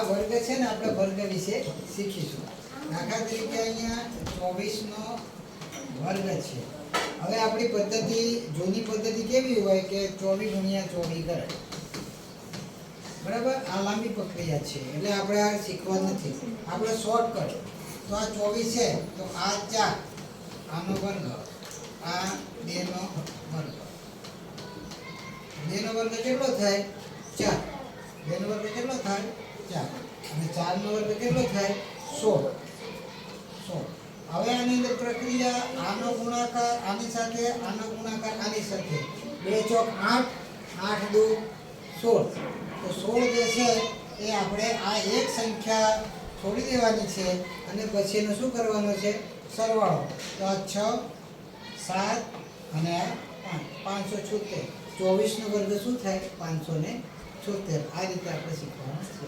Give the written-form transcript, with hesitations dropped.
વર્ગ છે ને આપણે વર્ગ વિશે શીખીશું. દાખલા તરીકે અહીંયા 24 નો વર્ગ છે. હવે આપણી પદ્ધતિ જૂની પદ્ધતિ કેવી હોય કે 24 ગુણ્યા 24 કરે. બરાબર, આ લાંબી પ્રક્રિયા છે એટલે આપણે આ શીખવા નથી. આપણે શોર્ટકટ તો આ 24 છે તો આ 4 આનો વર્ગ, આ 2 નો વર્ગ. 2 નો વર્ગ કેટલો થાય? 4. 2 નો વર્ગ કેટલો થાય? 4. અને 4 નો વર્ગ કેટલો થાય? 16. 16. હવે આની અંદર પ્રક્રિયા આનો ગુણાકાર આની સાથે, આનો ગુણાકાર આની સાથે. 2 ચોક 8, 8 દુ 16. તો 16 જે છે એ આપણે આ એક સંખ્યા છોડી દેવાની છે અને પછી એનું શું કરવાનું છે? સરવાળો. તો આ 6, 7 અને આ 5, 576. 24 નો વર્ગ શું થાય? 576. આ રીતે આપણે શીખવાનું છે.